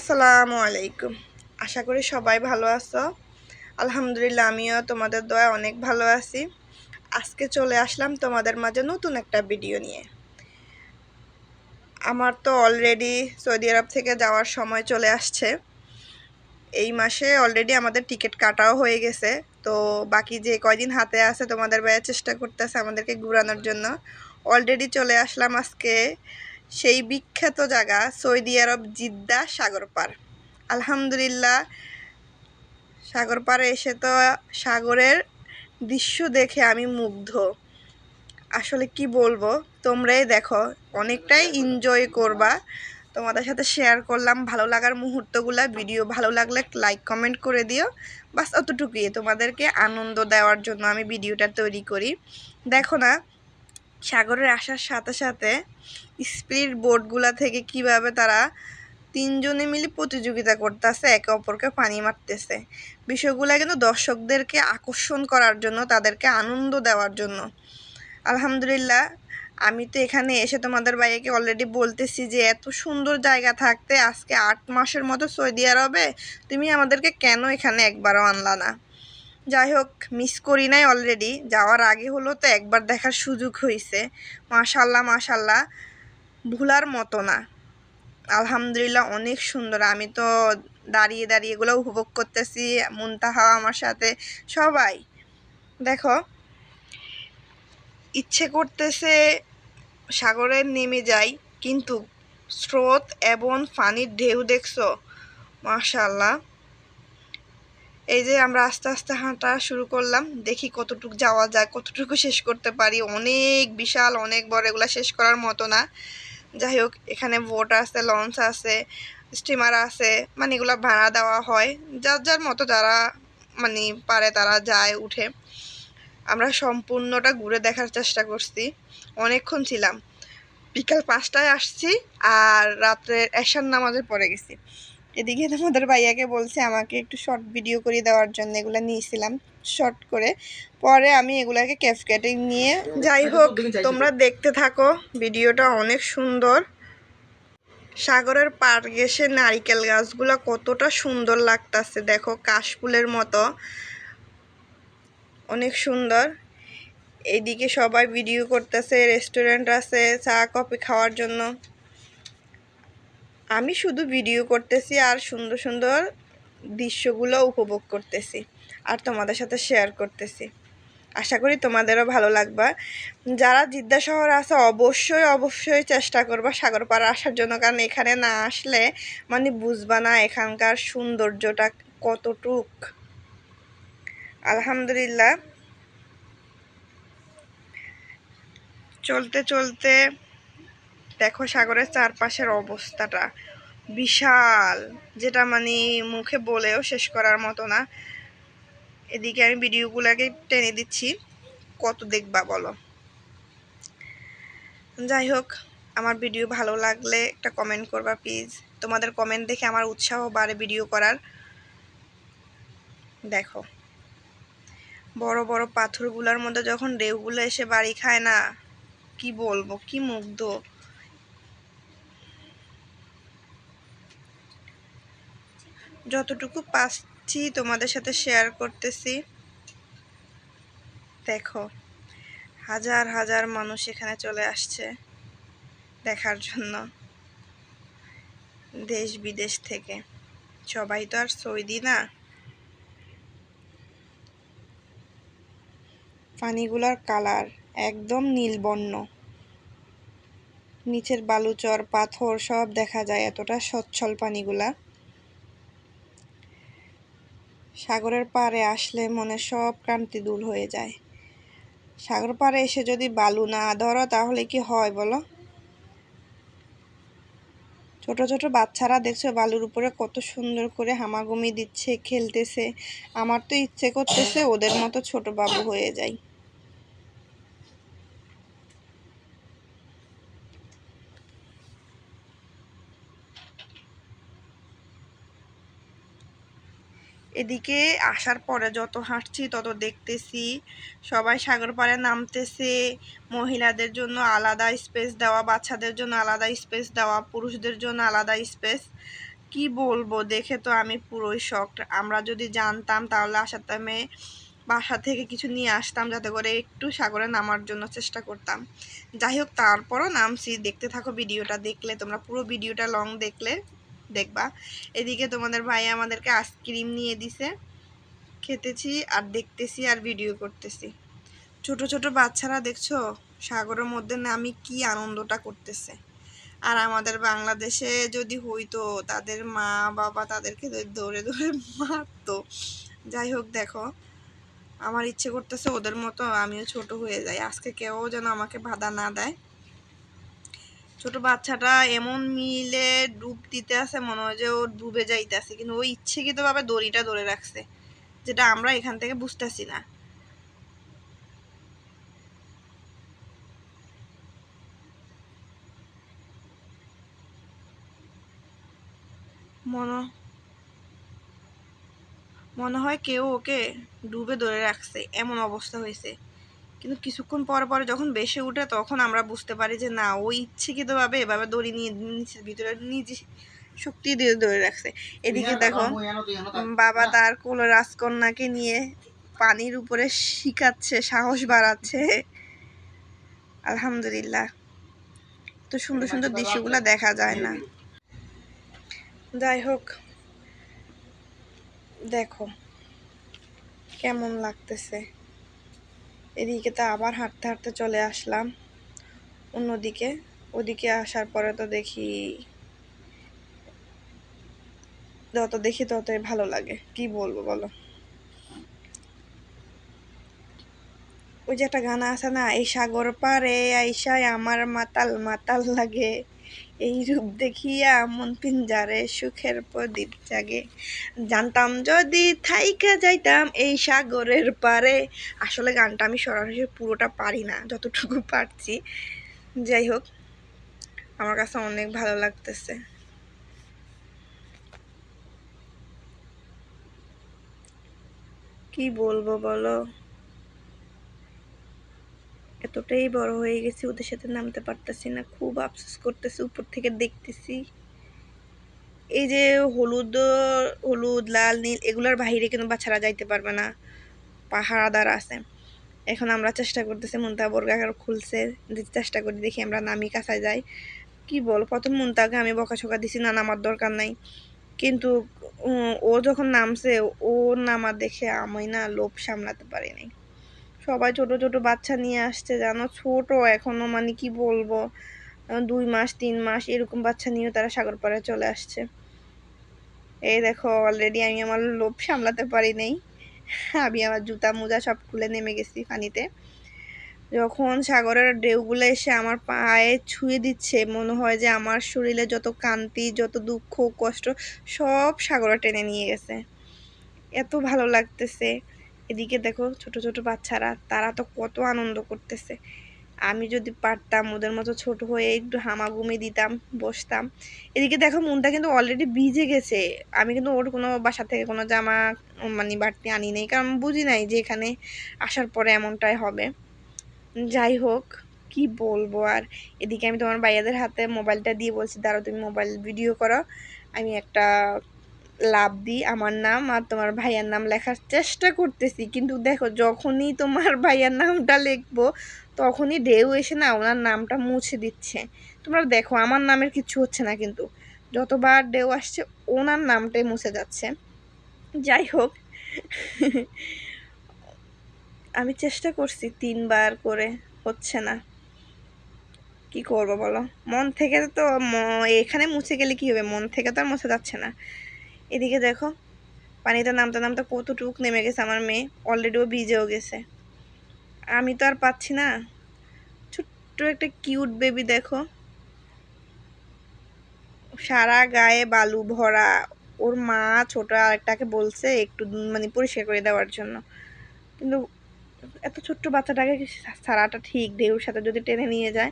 আসসালামু আলাইকুম। আশা করি সবাই ভালো আছো। আলহামদুলিল্লাহ আমিও তোমাদের দয়ায় অনেক ভালো আছি। আজকে চলে আসলাম তোমাদের মাঝে নতুন একটা ভিডিও নিয়ে। আমার তো অলরেডি সৌদি আরব থেকে যাওয়ার সময় চলে আসছে। এই মাসে অলরেডি আমাদের টিকিট কাটাও হয়ে গেছে। তো বাকি যে কয়দিন হাতে আছে তোমাদের ভাইয়া চেষ্টা করতেছে আমাদেরকে ঘুরানোর জন্য। অলরেডি চলে আসলাম আজকে সেই বিখ্যাত জায়গা সৌদি আরব জিদ্দা সাগর পার। আলহামদুলিল্লাহ সাগর পাড়ে এসে তো সাগরের দৃশ্য দেখে আমি মুগ্ধ। আসলে কি বলবো, তোমরাই দেখো, অনেকটাই এনজয় করবা। তোমাদের সাথে শেয়ার করলাম ভালো লাগার মুহূর্তগুলা। ভিডিও ভালো লাগলে লাইক কমেন্ট করে দিও। বাস অতটুকুই, তোমাদেরকে আনন্দ দেওয়ার জন্য আমি ভিডিওটা তৈরি করি। দেখো না, সাগরের আসার সাথে সাথে স্পিড বোটগুলা থেকে কিভাবে তারা তিনজনে মিলে প্রতিযোগিতা করতেছে, একে অপরকে পানি মারতেছে। বিষয়গুলো কিন্তু দর্শকদেরকে আকর্ষণ করার জন্য, তাদেরকে আনন্দ দেওয়ার জন্য। আলহামদুলিল্লাহ আমি তো এখানে এসে তোমাদের ভাইয়াকে অলরেডি বলতেছি যে এত সুন্দর জায়গা থাকতে আজকে 8 মাসের মতো সৌদি আরবে তুমি আমাদেরকে কেন এখানে একবারও আনলা না। যাই হোক, মিস করি নাই, অলরেডি যাওয়ার আগে হলো তো একবার দেখার সুযোগ হয়েছে। মাশাল্লাহ মাশাল্লাহ, ভুলার মতো না। আলহামদুলিল্লাহ অনেক সুন্দর। আমি তো দাঁড়িয়ে দাঁড়িয়ে এগুলো উপভোগ করতেছি, মুনতাহা আমার সাথে সবাই। দেখো, ইচ্ছে করতেছে সাগরে নেমে যাই, কিন্তু স্রোত এবং পানির ঢেউ দেখছো, মাশাআল্লাহ। এই যে আমরা আস্তে আস্তে হাঁটা শুরু করলাম, দেখি কতটুকু যাওয়া যায়, কতটুকু শেষ করতে পারি। অনেক বিশাল, অনেক বড়, এগুলা শেষ করার মতো না। যাই হোক, এখানে বোট আছে, লঞ্চ আছে, স্টিমার আছে, মানে এগুলো ভাড়া দেওয়া হয়। যার যার মতো যারা মানে পারে তারা যায়, উঠে। আমরা সম্পূর্ণটা ঘুরে দেখার চেষ্টা করছি, অনেকক্ষণ ছিলাম। বিকাল 5টায় আসছি আর রাত্রে এশার নামাজের পরে গেছি। এদিকে তোমাদের ভাইয়াকে বলছি আমাকে একটু শর্ট ভিডিও করে দেওয়ার জন্য, এগুলো নিয়েছিলাম শর্ট করে। পরে আমি এগুলাকে ক্যাপকাটে নিয়ে, যাই হোক তোমরা দেখতে থাকো, ভিডিওটা অনেক সুন্দর। সাগরের পার ঘেঁষে নারিকেল গাছগুলো কতটা সুন্দর লাগতাছে, দেখো কাশফুলের মতো, অনেক সুন্দর। এইদিকে সবাই ভিডিও করতেছে, রেস্টুরেন্ট আছে চা কফি খাওয়ার জন্য। আমি শুধু ভিডিও করতেছি আর সুন্দর সুন্দর দৃশ্যগুলো উপভোগ করতেছি আর তোমাদের সাথে শেয়ার করতেছি। আশা করি তোমাদেরও ভালো লাগবে। যারা জিদ্দা শহর আছে অবশ্যই অবশ্যই চেষ্টা করবা সাগর পাড়ে আসার জন্য, কারণ এখানে না আসলে মানে বুঝবা না এখানকার সৌন্দর্যটা কতটুক। আলহামদুলিল্লাহ চলতে চলতে দেখো সাগরের চারপাশের অবস্থাটা বিশাল, যেটা মানে মুখে বলেও শেষ করার মতো না। এদিকে আমি ভিডিওগুলোকে টেনে দিচ্ছি, কত দেখবা বলো। যাই হোক, আমার ভিডিও ভালো লাগলে একটা কমেন্ট করবা প্লিজ। তোমাদের কমেন্ট দেখে আমার উৎসাহ বাড়ে ভিডিও করার। দেখো বড় বড় পাথরগুলোর মধ্যে যখন ঢেউগুলো এসে বাড়ি খায় না, কি বলবো, কি মুগ্ধ। যতটুকু পাচ্ছি তোমাদের সাথে শেয়ার করতেছি। দেখো হাজার হাজার মানুষ এখানে চলে আসছে দেখার জন্য, দেশ বিদেশ থেকে। সবাই তো আর সৌদি না। পানিগুলার কালার একদম নীলবর্ণ, নিচের বালুচর পাথর সব দেখা যায়, এতটা সচ্ছল পানিগুলা। সাগরের পাড়ে আসলে মনে সব ক্লান্তি দূর হয়ে যায়। সাগর পাড়ে এসে যদি বালু না ধরো তাহলে কি হয় বলো। ছোট ছোট বাচ্চারা দেখছো বালুর উপরে কত সুন্দর করে হামাগুমি দিচ্ছে, খেলতেছে। আমার তো ইচ্ছে করতেছে ওদের মতো ছোট বাবু হয়ে যাই। এদিকে আসার পরে যত হাঁটছি তত দেখতেছি সবাই সাগর পাড়ে নামতেছে। মহিলাদের জন্য আলাদা স্পেস দেওয়া, বাচ্চাদের জন্য আলাদা স্পেস দেওয়া, পুরুষদের জন্য আলাদা স্পেস। কি বলবো, দেখে তো আমি পুরোই শকড। আমরা যদি জানতাম তাহলে আসার টাইমে বাসা থেকে কিছু নিয়ে আসতাম, যাতে করে একটু সাগরে নামার জন্য চেষ্টা করতাম। যাই হোক, তারপরও নামছি। দেখতে থাকো ভিডিওটা, দেখলে তোমরা পুরো ভিডিওটা লং দেখলে দেখবা। এদিকে তোমাদের ভাই আমাদেরকে আইসক্রিম নিয়ে দিছে, খেতেছি আর দেখতেছি আর ভিডিও করতেছি। ছোট ছোট বাচ্চারা দেখছো সাগরের মধ্যে নামি কি আনন্দটা করতেছে। আর আমাদের বাংলাদেশে যদি হইতো, তাদের মা বাবা তাদেরকে দৌড়ে দৌড়ে মারতো। যাই হোক, দেখো আমার ইচ্ছে করতেছে ওদের মতো আমিও ছোট হয়ে যাই, আজকে কেউ যেন আমাকে বাধা না দেয়। ছোট বাচ্চাটা এমন মিলে ডুব দিতে আছে, মনে হয় যে ও ডুবে যাইতে আছে, কিন্তু ও ইচ্ছেকৃতভাবে দড়িটা ধরে রাখছে, যেটা আমরা এখান থেকে বুঝতেছি না। মনে হয় কেউ ওকে ডুবে ধরে রাখছে, এমন অবস্থা হয়েছে। কিন্তু কিছুক্ষণ পর পরে যখন বেশি উঠে, তখন আমরা বুঝতে পারি যে না, ও ইচ্ছেকৃতভাবে এভাবে দড়ি নিয়ে নিচের ভিতরে নিজে শক্তি দিয়ে ধরে রাখছে। এদিকে দেখো বাবা তার কোল রাজকন্যাকে নিয়ে পানির উপরে শিখাচ্ছে, সাহস বাড়াচ্ছে। আলহামদুলিল্লাহ, তো সুন্দর সুন্দর দৃশ্যগুলো দেখা যায় না। যাই হোক, দেখো কেমন লাগতেছে। এদিকে তো আবার হাঁটতে হাঁটতে চলে আসলাম অন্যদিকে। ওদিকে আসার পরে তো দেখি, যত দেখি ততই ভালো লাগে, কি বলবো বলো। ওই যে একটা গানা আছে না, এই সাগর পারে আইসায় আমার মাতাল মাতাল লাগে, এই রূপ দেখিয়া মন পিঞ্জারে সুখের প্রদীপ জাগে, জানতাম যদি থাইকা যাইতাম এই সাগরের পারে। আসলে গানটা আমি সরাসরি পুরোটা পারি না, যতটুকু পারছি। যাই হোক, আমার কাছে অনেক ভালো লাগতেছে। কি বলবো বলো, এতটাই বড় হয়ে গেছি, ওদের সাথে নামতে পারতেছি না, খুব আফসোস করতেছি। উপর থেকে দেখতেছি এই যে হলুদ হলুদ লাল নীল এগুলোর বাইরে কিন্তু বাচ্চারা যাইতে পারবে না, পাহারাদার আছে। এখন আমরা চেষ্টা করতেছি, মুনতাহা বোরকা খুলছে, চেষ্টা করি দেখি আমরা নামি কাছে যাই। কি বল, প্রথম মুনতাহাকে আমি বকাঝকা দিছি, না নামার দরকার নাই, কিন্তু ও যখন নামছে, ও নামা দেখে আমি না লোভ সামলাতে পারি নাই। সবাই ছোট ছোট বাচ্চা নিয়ে আসছে, জানো, ছোট এখনো, মানে কি বলবো, 2 মাস 3 মাস এরকম বাচ্চা নিয়ে তারা সাগর পাড়ে চলে আসছে। এই দেখো অলরেডি আমি আমার লোভ সামলাতে পারি নাই, আমি আমার জুতা মোজা সব খুলে নেমে গেছি পানিতে। যখন সাগরের ঢেউগুলো এসে আমার পায়ে ছুঁয়ে দিচ্ছে, মনে হয় যে আমার শরীরে যত কান্তি, যত দুঃখ কষ্ট সব সাগরে টেনে নিয়ে গেছে। এত ভালো লাগতেছে। এদিকে দেখো ছোট ছোট বাচ্চারা, তারা তো কত আনন্দ করতেছে। আমি যদি পারতাম ওদের মতো ছোট হয়ে একটু হামাগুমি দিতাম, বসতাম। এদিকে দেখো মনটা কিন্তু অলরেডি ভিজে গেছে। আমি কিন্তু ওর কোনো বাসা থেকে কোনো জামা মানে বাড়তি আনি নাই, কারণ বুঝি নাই যে এখানে আসার পরে এমনটাই হবে। যাই হোক, কি বলবো আর। এদিকে আমি তোমার ভাইয়াদের হাতে মোবাইলটা দিয়ে বলছি, দাঁড়াও তুমি মোবাইল ভিডিও করো, আমি একটা লাভ দিই, আমার নাম আর তোমার ভাইয়ার নাম লেখার চেষ্টা করতেছি। কিন্তু দেখো যখনই তোমার ভাইয়ার নামটা লিখবো, তখনই ঢেউ এসে না ওনার নামটা মুছে দিচ্ছে। তোমরা দেখো আমার নামের কিছু হচ্ছে না, কিন্তু যতবার ঢেউ আসছে ওনার নামটাই মুছে যাচ্ছে। যাই হোক, আমি চেষ্টা করছি 3বার করে, হচ্ছে না, কি করবো বলো। মন থেকে তো এখানে মুছে গেলে কি হবে, মন থেকে তো আর মুছে যাচ্ছে না। এদিকে দেখো পানিতে নামতে নামতে কতটুক নেমে গেছে আমার মেয়ে, অলরেডি ও ভিজেও গেছে। আমি তো আর পাচ্ছি না। ছোট্ট একটা কিউট বেবি দেখো, সারা গায়ে বালু ভরা। ওর মা ছোট আরেকটাকে বলছে একটু মানে পরিষ্কার করে দেওয়ার জন্য, কিন্তু এত ছোট্ট বাচ্চাটাকে ছাড়াটা ঠিক, ঢেউর সাথে যদি টেনে নিয়ে যায়,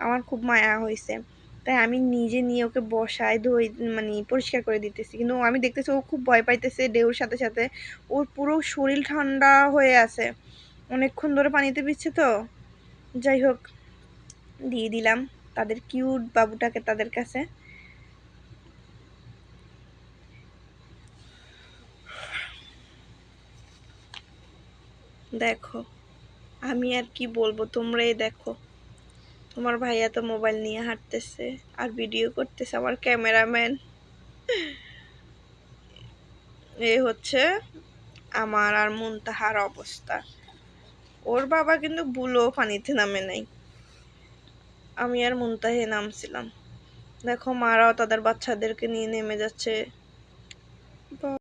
আমার খুব মায়া হয়েছে। তাই আমি নিজে নিয়ে ওকে বসায় ধুই, মানে পরিষ্কার করে দিতেছি, কিন্তু আমি দেখতেছি ও খুব ভয় পাইতেছে ঢেউর সাথে সাথে। ওর পুরো শরীর ঠান্ডা হয়ে আছে, অনেকক্ষণ ধরে পানিতে ভিজছে তো। যাই হোক, দিয়ে দিলাম তাদের কিউট বাবুটাকে তাদের কাছে। দেখো, আমি আর কি বলবো, তোমরাই দেখো। তোমার ভাইয়া তো মোবাইল নিয়ে হাঁটতেছে আর ভিডিও করতেছে, আমার ক্যামেরাম্যান। এই হচ্ছে আমার আর মুনতাহার অবস্থা। ওর বাবা কিন্তু বুলো পানিতে নামে নাই, আমি আর মুনতাহে নামছিলাম। দেখো মারাও তাদের বাচ্চাদেরকে নিয়ে নেমে যাচ্ছে।